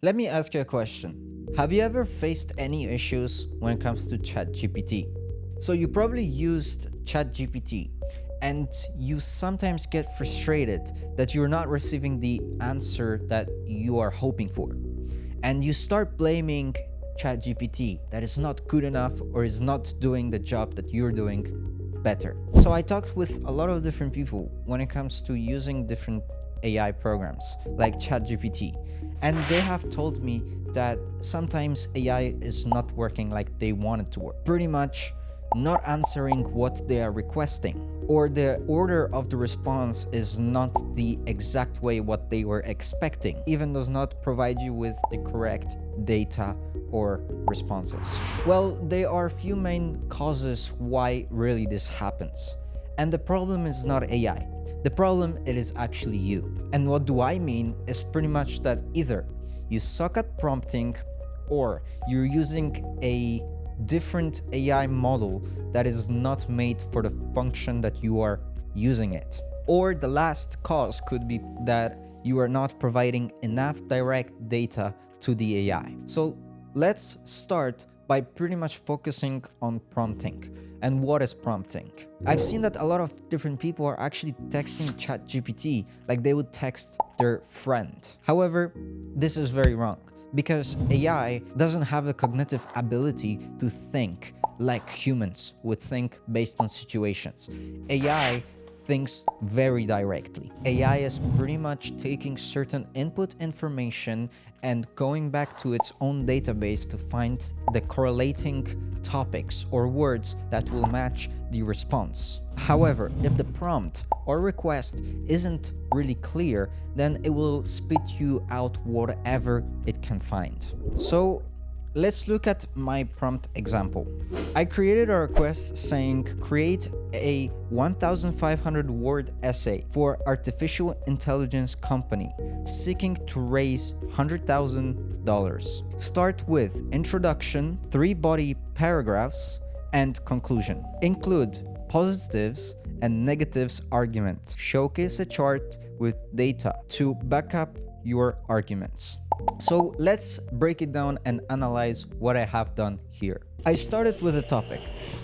Let me ask you a question. Have you ever faced any issues when it comes to ChatGPT? So you probably used ChatGPT and you sometimes get frustrated that you're not receiving the answer that you are hoping for. And you start blaming ChatGPT that it's not good enough or is not doing the job that you're doing better. So I talked with a lot of different people when it comes to using different AI programs like ChatGPT, and they have told me that sometimes AI is not working like they want it to work. Pretty much not answering what they are requesting, or the order of the response is not the exact way what they were expecting, even does not provide you with the correct data or responses. Well, there are a few main causes why really this happens. And the problem is not AI. The problem it is actually you. And what do I mean is pretty much that either you suck at prompting or you're using a different AI model that is not made for the function that you are using it. Or the last cause could be that you are not providing enough direct data to the AI. So let's start by pretty much focusing on prompting. And what is prompting? I've seen that a lot of different people are actually texting ChatGPT like they would text their friend. However, this is very wrong because AI doesn't have the cognitive ability to think like humans would think based on situations. AI thinks very directly. AI is pretty much taking certain input information and going back to its own database to find the correlating topics or words that will match the response. However, if the prompt or request isn't really clear, then it will spit you out whatever it can find. So let's look at my prompt example. I created a request saying create a 1,500 word essay for artificial intelligence company seeking to raise $100,000. Start with introduction, 3 body paragraphs, and conclusion. Include positives and negatives arguments. Showcase a chart with data to back up your arguments. So let's break it down and analyze what I have done here. I started with a topic,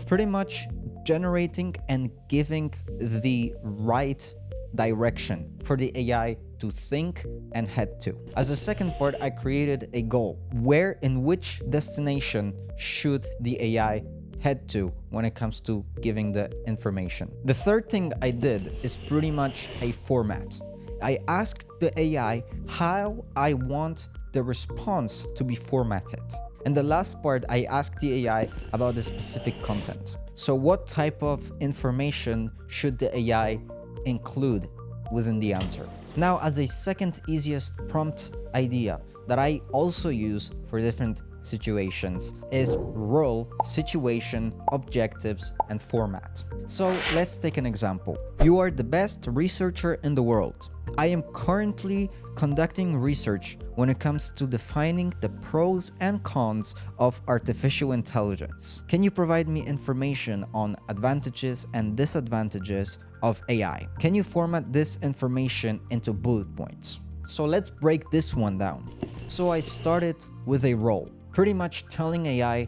pretty much generating and giving the right direction for the AI to think and head to. As a second part, I created a goal. Where in which destination should the AI head to when it comes to giving the information? The third thing I did is pretty much a format. I asked the AI how I want the response to be formatted. And the last part, I asked the AI about the specific content. So what type of information should the AI include within the answer? Now, as a second easiest prompt idea that I also use for different situations is role, situation, objectives, and format. So let's take an example. You are the best researcher in the world. I am currently conducting research when it comes to defining the pros and cons of artificial intelligence. Can you provide me information on advantages and disadvantages of AI? Can you format this information into bullet points? So let's break this one down. So I started with a role, pretty much telling AI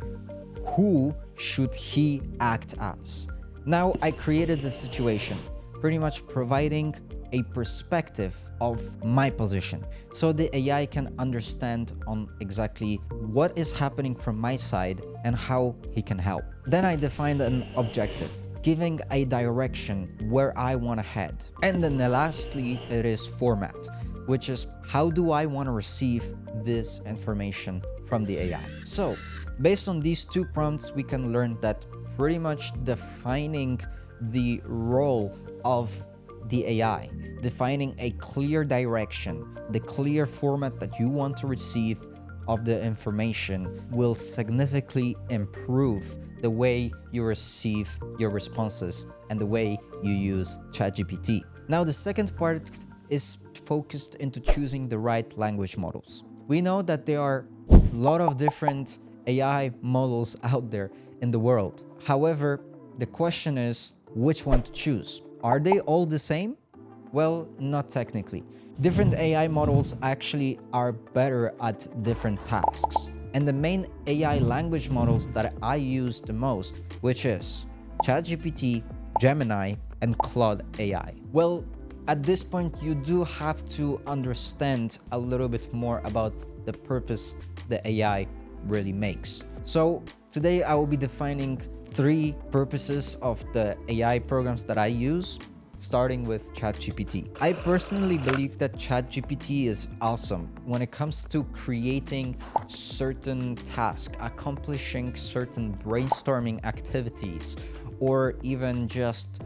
who should he act as. Now I created the situation, pretty much providing a perspective of my position so the AI can understand on exactly what is happening from my side and how he can help. Then I defined an objective, giving a direction where I want to head. And then lastly, it is format, which is how do I want to receive this information from the AI. So based on these two prompts, we can learn that pretty much defining the role of the AI, defining a clear direction, the clear format that you want to receive of the information will significantly improve the way you receive your responses and the way you use ChatGPT. Now, the second part is focused into choosing the right language models. We know that there are a lot of different AI models out there in the world. However, the question is which one to choose. Are they all the same? Well, not technically. Different AI models actually are better at different tasks. And the main AI language models that I use the most, which is ChatGPT, Gemini, and Claude AI. Well, at this point, you do have to understand a little bit more about the purpose the AI really makes. So today I will be defining 3 purposes of the AI programs that I use, starting with ChatGPT. I personally believe that ChatGPT is awesome when it comes to creating certain tasks, accomplishing certain brainstorming activities, or even just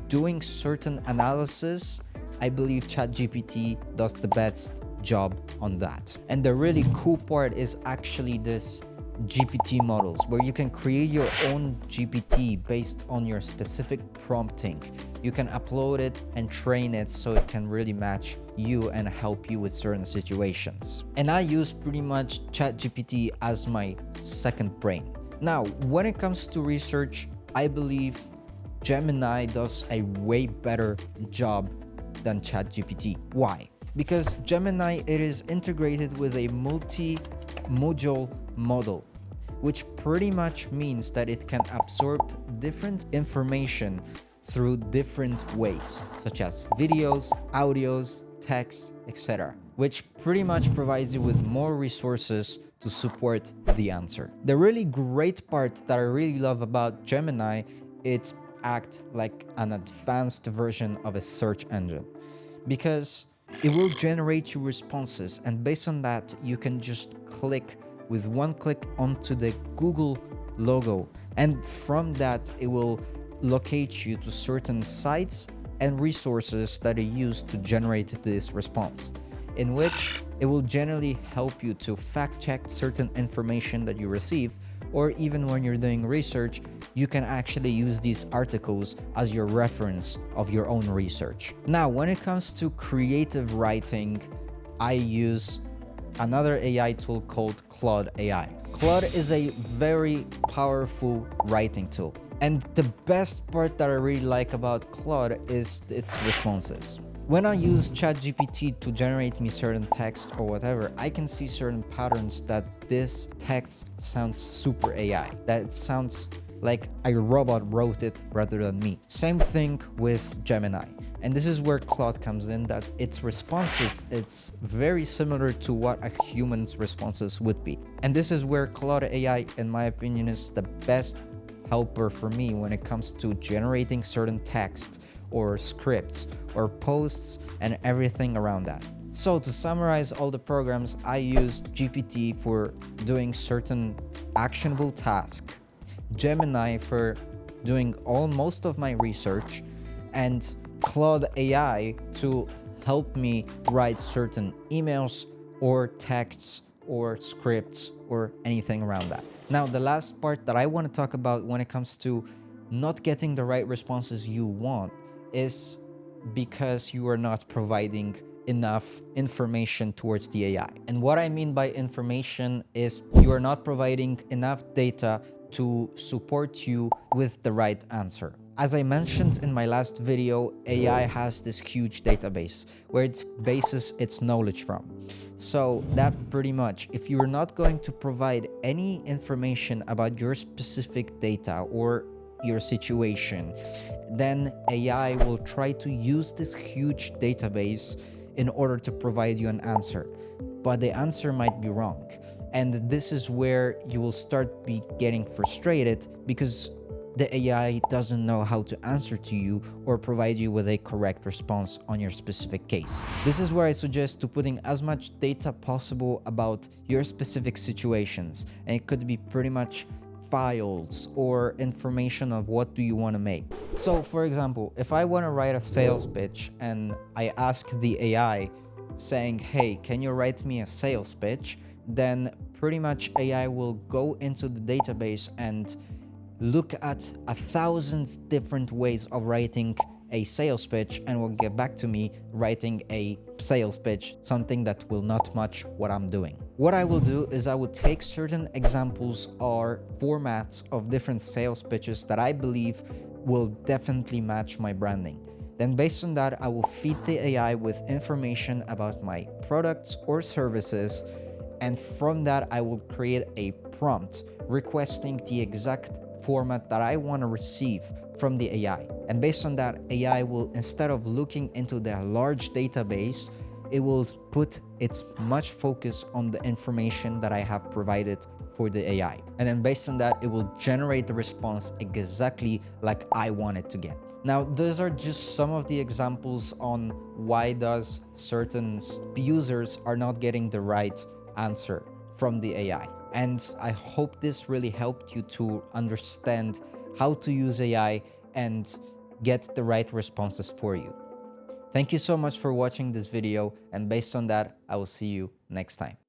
doing certain analysis. I believe ChatGPT does the best job on that. And the really cool part is actually this GPT models, where you can create your own GPT based on your specific prompting. You can upload it and train it so it can really match you and help you with certain situations. And I use pretty much ChatGPT as my second brain. Now, when it comes to research, I believe Gemini does a way better job than ChatGPT. Why? Because Gemini, it is integrated with a multi-module model, which pretty much means that it can absorb different information through different ways, such as videos, audios, text, etc., which pretty much provides you with more resources to support the answer. The really great part that I really love about Gemini, it acts like an advanced version of a search engine, because it will generate you responses, and based on that, you can just click with one click onto the Google logo, and from that it will locate you to certain sites and resources that are used to generate this response, in which it will generally help you to fact check certain information that you receive, or even when you're doing research, you can actually use these articles as your reference of your own research. Now, when it comes to creative writing, I use another AI tool called Claude AI. Claude is a very powerful writing tool. And the best part that I really like about Claude is its responses. When I use ChatGPT to generate me certain text or whatever, I can see certain patterns that this text sounds super AI, that it sounds like a robot wrote it rather than me. Same thing with Gemini. And this is where Claude comes in, that its responses, it's very similar to what a human's responses would be. And this is where Claude AI, in my opinion, is the best helper for me when it comes to generating certain text or scripts or posts and everything around that. So to summarize all the programs, I use GPT for doing certain actionable tasks, Gemini for doing most of my research, and Claude AI to help me write certain emails or texts or scripts or anything around that. Now, the last part that I want to talk about when it comes to not getting the right responses you want is because you are not providing enough information towards the AI. And what I mean by information is you are not providing enough data to support you with the right answer. As I mentioned in my last video, AI has this huge database where it bases its knowledge from. So that pretty much, if you're not going to provide any information about your specific data or your situation, then AI will try to use this huge database in order to provide you an answer. But the answer might be wrong. And this is where you will start getting frustrated because the AI doesn't know how to answer to you or provide you with a correct response on your specific case. This is where I suggest to putting as much data possible about your specific situations. And it could be pretty much files or information of what do you want to make. So for example, if I want to write a sales pitch and I ask the AI saying, hey, can you write me a sales pitch? Then pretty much AI will go into the database and look at 1,000 different ways of writing a sales pitch and will get back to me writing a sales pitch, something that will not match what I'm doing. What I will do is I will take certain examples or formats of different sales pitches that I believe will definitely match my branding. Then based on that, I will feed the AI with information about my products or services, and from that, I will create a prompt requesting the exact format that I want to receive from the AI. And based on that, AI will, instead of looking into their large database, it will put its much focus on the information that I have provided for the AI. And then based on that, it will generate the response exactly like I want it to get. Now, those are just some of the examples on why does certain users are not getting the right answer from the AI. And I hope this really helped you to understand how to use AI and get the right responses for you. Thank you so much for watching this video, and based on that, I will see you next time.